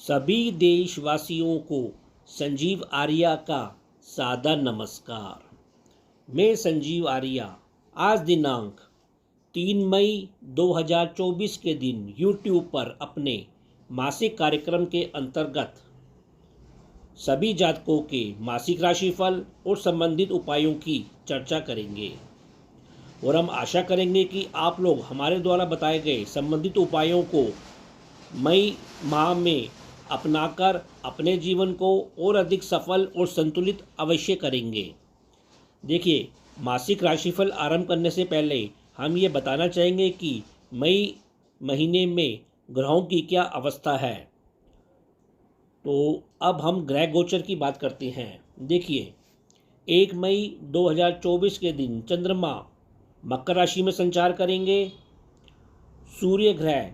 सभी देशवासियों को संजीव आर्या का सादर नमस्कार। मैं संजीव आर्या आज दिनांक 3 मई 2024 के दिन YouTube पर अपने मासिक कार्यक्रम के अंतर्गत सभी जातकों के मासिक राशिफल और संबंधित उपायों की चर्चा करेंगे और हम आशा करेंगे कि आप लोग हमारे द्वारा बताए गए संबंधित उपायों को मई माह में अपनाकर अपने जीवन को और अधिक सफल और संतुलित अवश्य करेंगे। देखिए, मासिक राशिफल आरंभ करने से पहले हम ये बताना चाहेंगे कि मई महीने में ग्रहों की क्या अवस्था है। तो अब हम ग्रह गोचर की बात करते हैं। देखिए, 1 मई 2024 के दिन चंद्रमा मकर राशि में संचार करेंगे। सूर्य ग्रह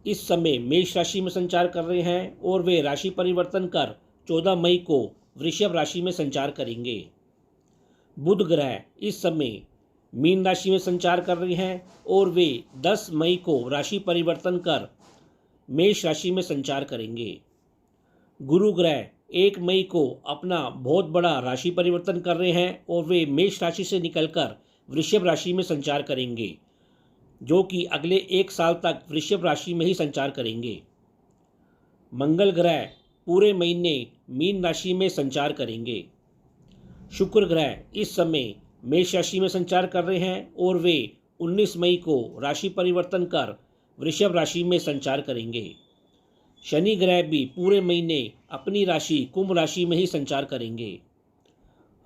इस समय मेष राशि में संचार कर रहे हैं और वे राशि परिवर्तन कर 14 मई को वृषभ राशि में संचार करेंगे। बुध ग्रह इस समय मीन राशि में संचार कर रहे हैं और वे 10 मई को राशि परिवर्तन कर मेष राशि में संचार करेंगे। गुरु ग्रह 1 मई को अपना बहुत बड़ा राशि परिवर्तन कर रहे हैं और वे मेष राशि से निकलकर वृषभ राशि में संचार करेंगे, जो कि अगले 1 साल तक वृषभ राशि में ही संचार करेंगे। मंगल ग्रह पूरे महीने मीन राशि में संचार करेंगे। शुक्र ग्रह इस समय मेष राशि में संचार कर रहे हैं और वे 19 मई को राशि परिवर्तन कर वृषभ राशि में संचार करेंगे। शनि ग्रह भी पूरे महीने अपनी राशि कुंभ राशि में ही संचार करेंगे।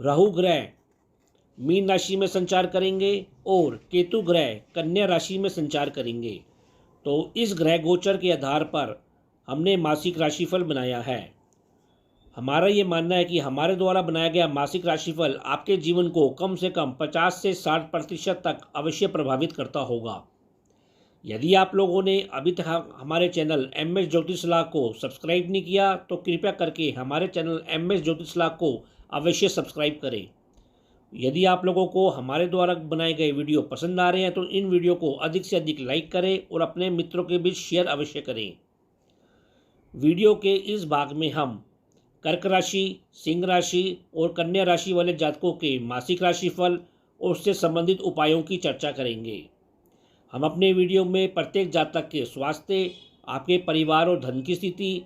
राहु ग्रह मीन राशि में संचार करेंगे और केतु ग्रह कन्या राशि में संचार करेंगे। तो इस ग्रह गोचर के आधार पर हमने मासिक राशिफल बनाया है। हमारा ये मानना है कि हमारे द्वारा बनाया गया मासिक राशिफल आपके जीवन को कम से कम 50 से 60% तक अवश्य प्रभावित करता होगा। यदि आप लोगों ने अभी तक हमारे चैनल MS ज्योतिष सलाह को सब्सक्राइब नहीं किया तो कृपया करके हमारे चैनल MS ज्योतिष सलाह को अवश्य सब्सक्राइब करें। यदि आप लोगों को हमारे द्वारा बनाए गए वीडियो पसंद आ रहे हैं तो इन वीडियो को अधिक से अधिक लाइक करें और अपने मित्रों के बीच शेयर अवश्य करें। वीडियो के इस भाग में हम कर्क राशि, सिंह राशि और कन्या राशि वाले जातकों के मासिक राशिफल और उससे संबंधित उपायों की चर्चा करेंगे। हम अपने वीडियो में प्रत्येक जातक के स्वास्थ्य, आपके परिवार और धन की स्थिति,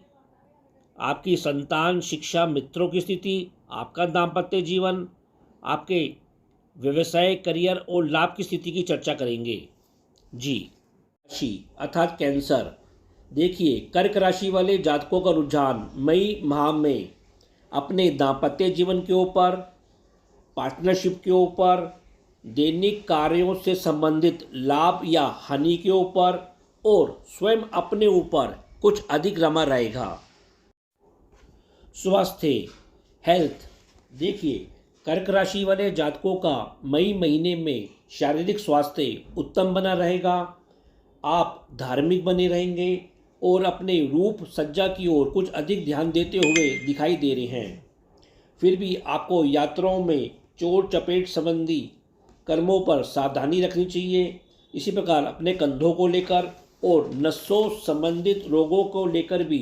आपकी संतान, शिक्षा, मित्रों की स्थिति, आपका दाम्पत्य जीवन, आपके व्यवसाय, करियर और लाभ की स्थिति की चर्चा करेंगे। जी, राशि अर्थात कैंसर। देखिए, कर्क राशि वाले जातकों का रुझान मई माह में अपने दाम्पत्य जीवन के ऊपर, पार्टनरशिप के ऊपर, दैनिक कार्यों से संबंधित लाभ या हानि के ऊपर और स्वयं अपने ऊपर कुछ अधिक रमा रहेगा। स्वास्थ्य, हेल्थ। देखिए, कर्क राशि वाले जातकों का मई महीने में शारीरिक स्वास्थ्य उत्तम बना रहेगा। आप धार्मिक बने रहेंगे और अपने रूप सज्जा की ओर कुछ अधिक ध्यान देते हुए दिखाई दे रहे हैं। फिर भी आपको यात्राओं में चोट चपेट संबंधी कर्मों पर सावधानी रखनी चाहिए। इसी प्रकार अपने कंधों को लेकर और नसों संबंधित रोगों को लेकर भी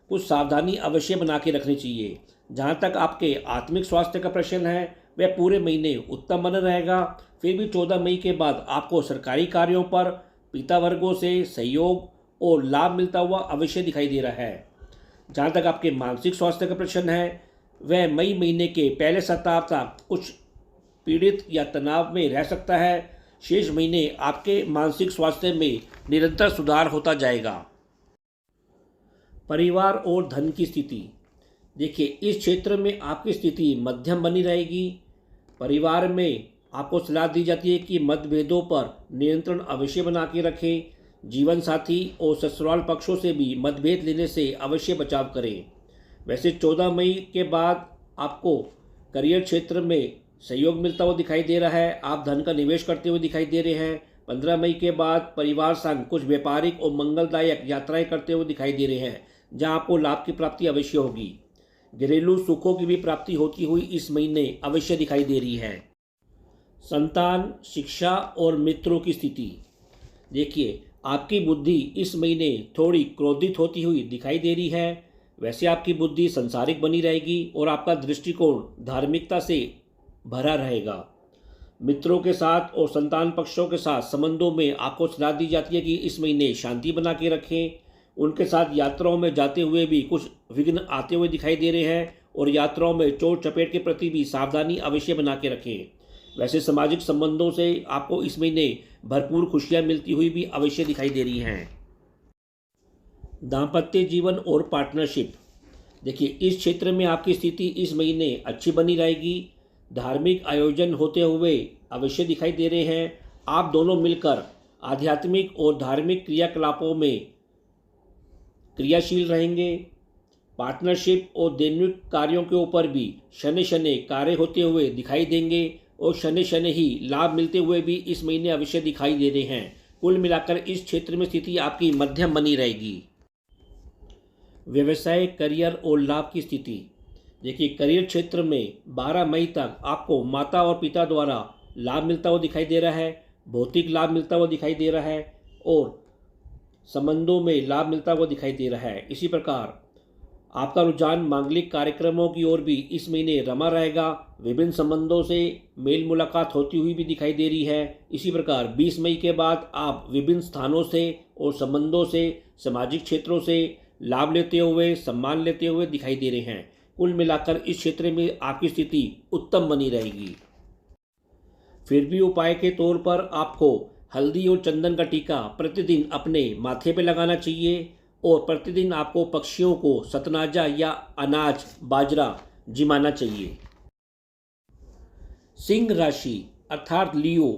कुछ सावधानी अवश्य बना के रखनी चाहिए। जहाँ तक आपके आत्मिक स्वास्थ्य का प्रश्न है वह पूरे महीने उत्तम बना रहेगा। फिर भी 14 मई के बाद आपको सरकारी कार्यों पर पिता वर्गों से सहयोग और लाभ मिलता हुआ अवश्य दिखाई दे रहा है। जहाँ तक आपके मानसिक स्वास्थ्य का प्रश्न है वह मई महीने के पहले सप्ताह तक कुछ पीड़ित या तनाव में रह सकता है। शेष महीने आपके मानसिक स्वास्थ्य में निरंतर सुधार होता जाएगा। परिवार और धन की स्थिति। देखिए, इस क्षेत्र में आपकी स्थिति मध्यम बनी रहेगी। परिवार में आपको सलाह दी जाती है कि मतभेदों पर नियंत्रण अवश्य बना के रखें। जीवन साथी और ससुराल पक्षों से भी मतभेद लेने से अवश्य बचाव करें। वैसे 14 मई के बाद आपको करियर क्षेत्र में सहयोग मिलता हुआ दिखाई दे रहा है। आप धन का निवेश करते हुए दिखाई दे रहे हैं। 15 मई के बाद परिवार संग कुछ व्यापारिक और मंगलदायक यात्राएं करते हुए दिखाई दे रहे हैं, जहां आपको लाभ की प्राप्ति अवश्य होगी। घरेलू सुखों की भी प्राप्ति होती हुई इस महीने अवश्य दिखाई दे रही है। संतान, शिक्षा और मित्रों की स्थिति। देखिए, आपकी बुद्धि इस महीने थोड़ी क्रोधित होती हुई दिखाई दे रही है। वैसे आपकी बुद्धि संसारिक बनी रहेगी और आपका दृष्टिकोण धार्मिकता से भरा रहेगा। मित्रों के साथ और संतान पक्षों के साथ संबंधों में आपको सलाह दी जाती है कि इस महीने शांति बना के रखें। उनके साथ यात्राओं में जाते हुए भी कुछ विघ्न आते हुए दिखाई दे रहे हैं और यात्राओं में चोट चपेट के प्रति भी सावधानी अवश्य बना के रखें। वैसे सामाजिक संबंधों से आपको इस महीने भरपूर खुशियां मिलती हुई भी अवश्य दिखाई दे रही हैं। दाम्पत्य जीवन और पार्टनरशिप, देखिए इस क्षेत्र में आपकी स्थिति इस महीने अच्छी बनी रहेगी। धार्मिक आयोजन होते हुए अवश्य दिखाई दे रहे हैं। आप दोनों मिलकर आध्यात्मिक और धार्मिक क्रियाकलापों में क्रियाशील रहेंगे। पार्टनरशिप और दैनिक कार्यों के ऊपर भी शनि शनि कार्य होते हुए दिखाई देंगे और शनि शनि ही लाभ मिलते हुए भी इस महीने अवश्य दिखाई दे रहे हैं। कुल मिलाकर इस क्षेत्र में स्थिति आपकी मध्यम बनी रहेगी। व्यवसाय, करियर और लाभ की स्थिति, देखिए करियर क्षेत्र में 12 मई तक आपको माता और पिता द्वारा लाभ मिलता हुआ दिखाई दे रहा है, भौतिक लाभ मिलता हुआ दिखाई दे रहा है और संबंधों में लाभ मिलता हुआ दिखाई दे रहा है। इसी प्रकार आपका रुझान मांगलिक कार्यक्रमों की ओर भी इस महीने रमा रहेगा। विभिन्न संबंधों से मेल मुलाकात होती हुई भी दिखाई दे रही है। इसी प्रकार 20 मई के बाद आप विभिन्न स्थानों से और संबंधों से, सामाजिक क्षेत्रों से लाभ लेते हुए, सम्मान लेते हुए दिखाई दे रहे हैं। कुल मिलाकर इस क्षेत्र में आपकी स्थिति उत्तम बनी रहेगी। फिर भी उपाय के तौर पर आपको हल्दी और चंदन का टीका प्रतिदिन अपने माथे पर लगाना चाहिए और प्रतिदिन आपको पक्षियों को सतनाजा या अनाज, बाजरा जिमाना चाहिए। सिंह राशि अर्थात लियो,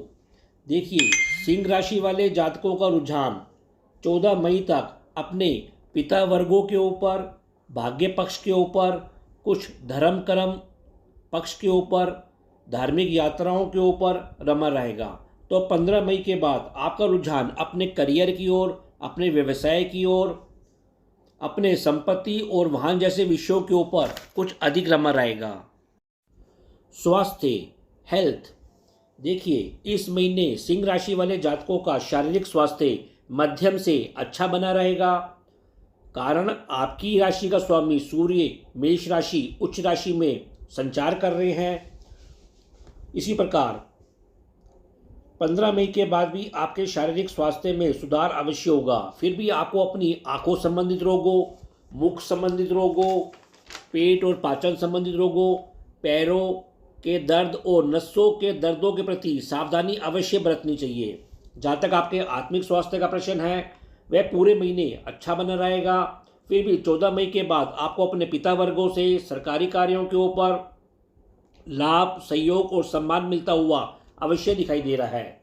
देखिए सिंह राशि वाले जातकों का रुझान 14 मई तक अपने पिता वर्गों के ऊपर, भाग्य पक्ष के ऊपर, कुछ धर्म कर्म पक्ष के ऊपर, धार्मिक यात्राओं के ऊपर रमा रहेगा। तो 15 मई के बाद आपका रुझान अपने करियर की ओर, अपने व्यवसाय की ओर, अपने संपत्ति और वाहन जैसे विषयों के ऊपर कुछ अधिक रमा रहेगा। स्वास्थ्य, हेल्थ, देखिए इस महीने सिंह राशि वाले जातकों का शारीरिक स्वास्थ्य मध्यम से अच्छा बना रहेगा। कारण आपकी राशि का स्वामी सूर्य मेष राशि उच्च राशि में संचार कर रहे हैं। इसी प्रकार 15 मई के बाद भी आपके शारीरिक स्वास्थ्य में सुधार अवश्य होगा। फिर भी आपको अपनी आंखों संबंधित रोगों, मुख संबंधित रोगों, पेट और पाचन संबंधित रोगों, पैरों के दर्द और नसों के दर्दों के प्रति सावधानी अवश्य बरतनी चाहिए। जहाँ तक आपके आत्मिक स्वास्थ्य का प्रश्न है वह पूरे महीने अच्छा बना रहेगा। फिर भी 14 मई के बाद आपको अपने पिता वर्गों से सरकारी कार्यों के ऊपर लाभ, सहयोग और सम्मान मिलता हुआ अवश्य दिखाई दे रहा है।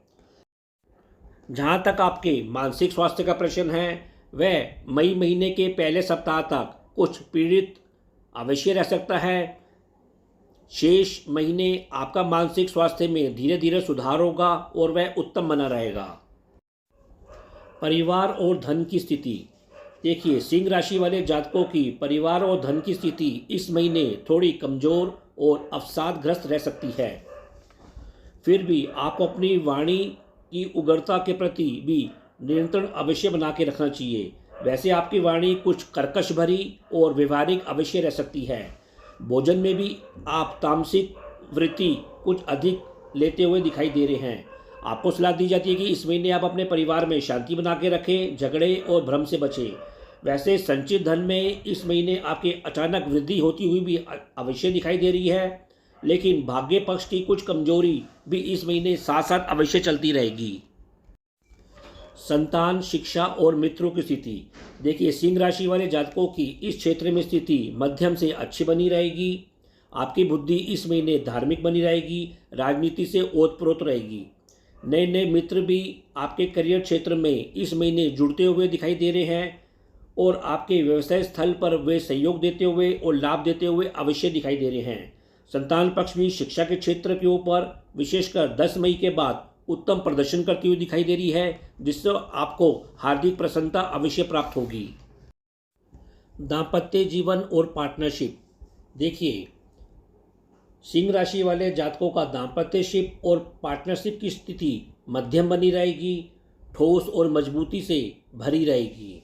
जहाँ तक आपके मानसिक स्वास्थ्य का प्रश्न है वह मई महीने के पहले सप्ताह तक कुछ पीड़ित अवश्य रह सकता है। शेष महीने आपका मानसिक स्वास्थ्य में धीरे धीरे सुधार होगा और वह उत्तम बना रहेगा। परिवार और धन की स्थिति, देखिए सिंह राशि वाले जातकों की परिवार और धन की स्थिति इस महीने थोड़ी कमजोर और अवसादग्रस्त रह सकती है। फिर भी आपको अपनी वाणी की उग्रता के प्रति भी नियंत्रण अवश्य बना के रखना चाहिए। वैसे आपकी वाणी कुछ कर्कश भरी और व्यवहारिक अवश्य रह सकती है। भोजन में भी आप तामसिक वृत्ति कुछ अधिक लेते हुए दिखाई दे रहे हैं। आपको सलाह दी जाती है कि इस महीने आप अपने परिवार में शांति बना के रखें, झगड़े और भ्रम से बचें। वैसे संचित धन में इस महीने आपके अचानक वृद्धि होती हुई भी अवश्य दिखाई दे रही है, लेकिन भाग्य पक्ष की कुछ कमजोरी भी इस महीने साथ साथ अवश्य चलती रहेगी। संतान, शिक्षा और मित्रों की स्थिति, देखिए सिंह राशि वाले जातकों की इस क्षेत्र में स्थिति मध्यम से अच्छी बनी रहेगी। आपकी बुद्धि इस महीने धार्मिक बनी रहेगी, राजनीति से ओतप्रोत रहेगी। नए नए मित्र भी आपके करियर क्षेत्र में इस महीने जुड़ते हुए दिखाई दे रहे हैं और आपके व्यवसाय स्थल पर वे सहयोग देते हुए और लाभ देते हुए अवश्य दिखाई दे रहे हैं। संतान पक्ष भी शिक्षा के क्षेत्र के ऊपर विशेषकर 10 मई के बाद उत्तम प्रदर्शन करती हुई दिखाई दे रही है, जिससे आपको हार्दिक प्रसन्नता अवश्य प्राप्त होगी। दाम्पत्य जीवन और पार्टनरशिप, देखिए सिंह राशि वाले जातकों का दाम्पत्यशिप और पार्टनरशिप की स्थिति मध्यम बनी रहेगी, ठोस और मजबूती से भरी रहेगी।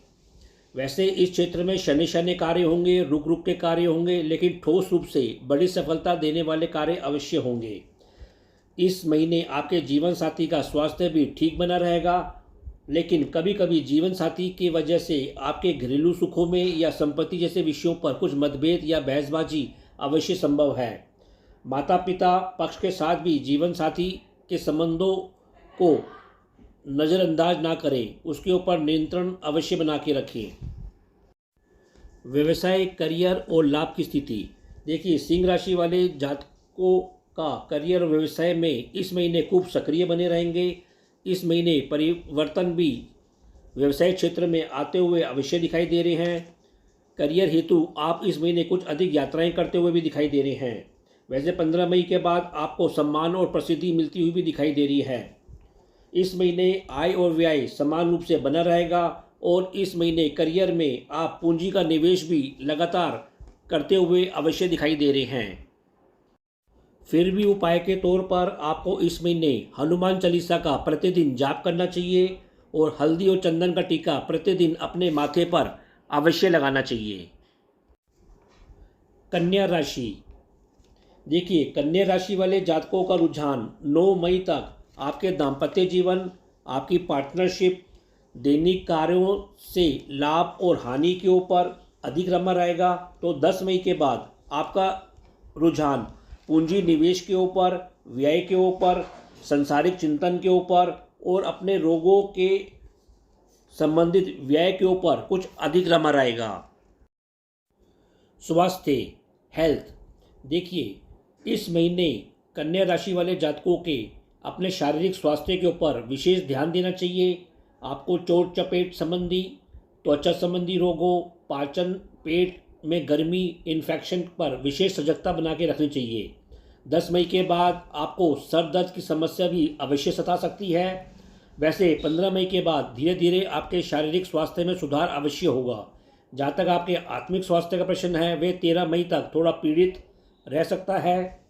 वैसे इस क्षेत्र में शनि शनि कार्य होंगे, रुक रुक के कार्य होंगे, लेकिन ठोस रूप से बड़ी सफलता देने वाले कार्य अवश्य होंगे। इस महीने आपके जीवन साथी का स्वास्थ्य भी ठीक बना रहेगा, लेकिन कभी कभी जीवन साथी की वजह से आपके घरेलू सुखों में या संपत्ति जैसे विषयों पर कुछ मतभेद या बहसबाजी अवश्य संभव है। माता पिता पक्ष के साथ भी जीवन साथी के संबंधों को नज़रअंदाज ना करें, उसके ऊपर नियंत्रण अवश्य बना के रखें। व्यवसाय, करियर और लाभ की स्थिति। देखिए, सिंह राशि वाले जातकों का करियर और व्यवसाय में इस महीने खूब सक्रिय बने रहेंगे। इस महीने परिवर्तन भी व्यवसाय क्षेत्र में आते हुए अवश्य दिखाई दे रहे हैं। करियर हेतु आप इस महीने कुछ अधिक यात्राएं करते हुए भी दिखाई दे रहे हैं। वैसे 15 मई के बाद आपको सम्मान और प्रसिद्धि मिलती हुई भी दिखाई दे रही है। इस महीने आय और व्यय समान रूप से बना रहेगा और इस महीने करियर में आप पूंजी का निवेश भी लगातार करते हुए अवश्य दिखाई दे रहे हैं। फिर भी उपाय के तौर पर आपको इस महीने हनुमान चालीसा का प्रतिदिन जाप करना चाहिए और हल्दी और चंदन का टीका प्रतिदिन अपने माथे पर अवश्य लगाना चाहिए। कन्या राशि। देखिए, कन्या राशि वाले जातकों का रुझान 9 मई तक आपके दाम्पत्य जीवन, आपकी पार्टनरशिप, दैनिक कार्यों से लाभ और हानि के ऊपर अधिक रमा रहेगा। तो 10 मई के बाद आपका रुझान पूंजी निवेश के ऊपर, व्यय के ऊपर, संसारिक चिंतन के ऊपर और अपने रोगों के संबंधित व्यय के ऊपर कुछ अधिक रमा रहेगा। स्वास्थ्य, हेल्थ। देखिए, इस महीने कन्या राशि वाले जातकों के अपने शारीरिक स्वास्थ्य के ऊपर विशेष ध्यान देना चाहिए। आपको चोट चपेट संबंधी, त्वचा संबंधी रोगों, पाचन, पेट में गर्मी, इन्फेक्शन पर विशेष सजगता बना के रखनी चाहिए। 10 मई के बाद आपको सर दर्द की समस्या भी अवश्य सता सकती है। वैसे 15 मई के बाद धीरे धीरे आपके शारीरिक स्वास्थ्य में सुधार अवश्य होगा। जहाँ तक आपके आत्मिक स्वास्थ्य का प्रश्न है, वे 13 मई तक थोड़ा पीड़ित रह सकता है।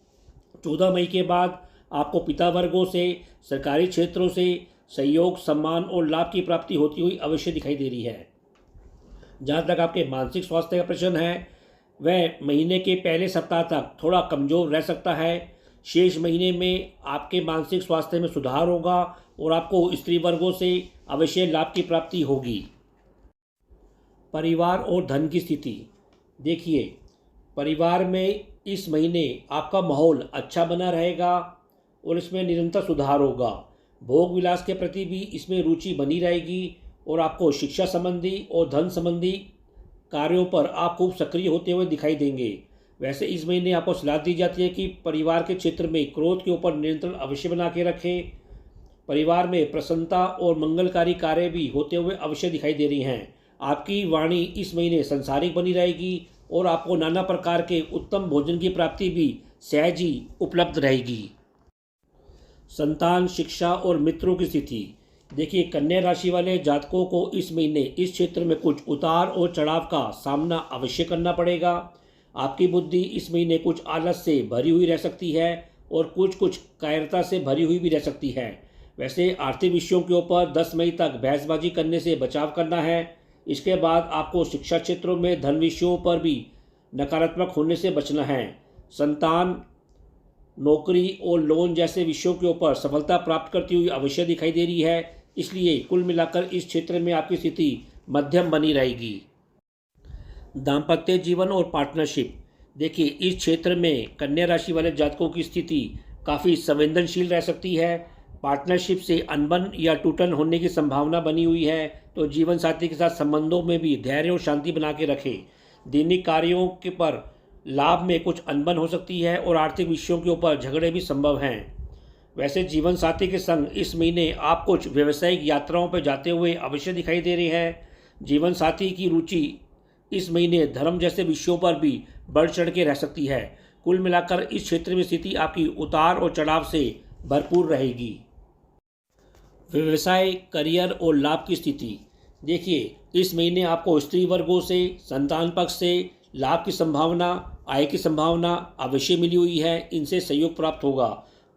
14 मई के बाद आपको पिता वर्गों से, सरकारी क्षेत्रों से सहयोग, सम्मान और लाभ की प्राप्ति होती हुई अवश्य दिखाई दे रही है। जहाँ तक आपके मानसिक स्वास्थ्य का प्रश्न है, वह महीने के पहले सप्ताह तक थोड़ा कमज़ोर रह सकता है। शेष महीने में आपके मानसिक स्वास्थ्य में सुधार होगा और आपको स्त्री वर्गों से अवश्य लाभ की प्राप्ति होगी। परिवार और धन की स्थिति। देखिए, परिवार में इस महीने आपका माहौल अच्छा बना रहेगा और इसमें निरंतर सुधार होगा। भोग विलास के प्रति भी इसमें रुचि बनी रहेगी और आपको शिक्षा संबंधी और धन संबंधी कार्यों पर आप खूब सक्रिय होते हुए दिखाई देंगे। वैसे इस महीने आपको सलाह दी जाती है कि परिवार के क्षेत्र में क्रोध के ऊपर नियंत्रण अवश्य बना के रखें। परिवार में प्रसन्नता और मंगलकारी कार्य भी होते हुए अवश्य दिखाई दे रही हैं। आपकी वाणी इस महीने संसारिक बनी रहेगी और आपको नाना प्रकार के उत्तम भोजन की प्राप्ति भी सहज ही उपलब्ध रहेगी। संतान, शिक्षा और मित्रों की स्थिति। देखिए, कन्या राशि वाले जातकों को इस महीने इस क्षेत्र में कुछ उतार और चढ़ाव का सामना अवश्य करना पड़ेगा। आपकी बुद्धि इस महीने कुछ आलस से भरी हुई रह सकती है और कुछ कायरता से भरी हुई भी रह सकती है। वैसे आर्थिक विषयों के ऊपर 10 मई तक बहसबाजी करने से बचाव करना है। इसके बाद आपको शिक्षा क्षेत्रों में धन विषयों पर भी नकारात्मक होने से बचना है। संतान, नौकरी और लोन जैसे विषयों के ऊपर सफलता प्राप्त करती हुई अवश्य दिखाई दे रही है। इसलिए कुल मिलाकर इस क्षेत्र में आपकी स्थिति मध्यम बनी रहेगी। दाम्पत्य जीवन और पार्टनरशिप। देखिए, इस क्षेत्र में कन्या राशि वाले जातकों की स्थिति काफ़ी संवेदनशील रह सकती है। पार्टनरशिप से अनबन या टूटन होने की संभावना बनी हुई है, तो जीवन साथी के साथ संबंधों में भी धैर्य और शांति बना के रखें। दैनिक कार्यों के पर लाभ में कुछ अनबन हो सकती है और आर्थिक विषयों के ऊपर झगड़े भी संभव हैं। वैसे जीवन साथी के संग इस महीने आप कुछ व्यावसायिक यात्राओं पर जाते हुए अवश्य दिखाई दे रहे हैं। जीवन साथी की रुचि इस महीने धर्म जैसे विषयों पर भी बढ़ चढ़ के रह सकती है। कुल मिलाकर इस क्षेत्र में स्थिति आपकी उतार और चढ़ाव से भरपूर रहेगी। व्यवसाय, करियर और लाभ की स्थिति। देखिए, इस महीने आपको स्त्री वर्गों से, संतान पक्ष से लाभ की संभावना, आय की संभावना अवश्य मिली हुई है। इनसे सहयोग प्राप्त होगा।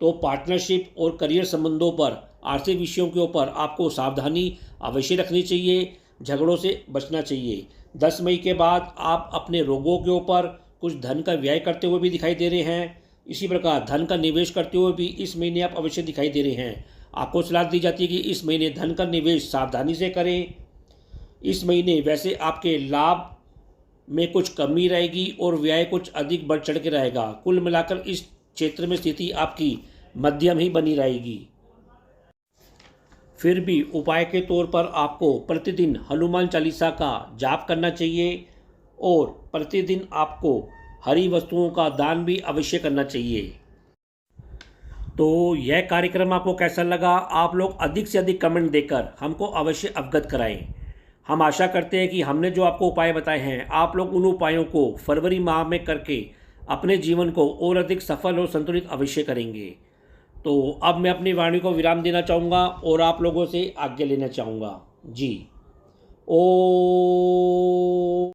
तो पार्टनरशिप और करियर संबंधों पर, आर्थिक विषयों के ऊपर आपको सावधानी अवश्य रखनी चाहिए। झगड़ों से बचना चाहिए। 10 मई के बाद आप अपने रोगों के ऊपर कुछ धन का व्यय करते हुए भी दिखाई दे रहे हैं। इसी प्रकार धन का निवेश करते हुए भी इस महीने आप अवश्य दिखाई दे रहे हैं। आपको सलाह दी जाती है कि इस महीने धन का निवेश सावधानी से करें। इस महीने वैसे आपके लाभ में कुछ कमी रहेगी और व्यय कुछ अधिक बढ़ चढ़ के रहेगा। कुल मिलाकर इस क्षेत्र में स्थिति आपकी मध्यम ही बनी रहेगी। फिर भी उपाय के तौर पर आपको प्रतिदिन हनुमान चालीसा का जाप करना चाहिए और प्रतिदिन आपको हरी वस्तुओं का दान भी अवश्य करना चाहिए। तो यह कार्यक्रम आपको कैसा लगा? आप लोग अधिक से अधिक कमेंट देकर हमको अवश्य अवगत कराएं। हम आशा करते हैं कि हमने जो आपको उपाय बताए हैं आप लोग उन उपायों को फरवरी माह में करके अपने जीवन को और अधिक सफल और संतुलित अवश्य करेंगे। तो अब मैं अपनी वाणी को विराम देना चाहूँगा और आप लोगों से आज्ञा लेना चाहूँगा। जी। ओ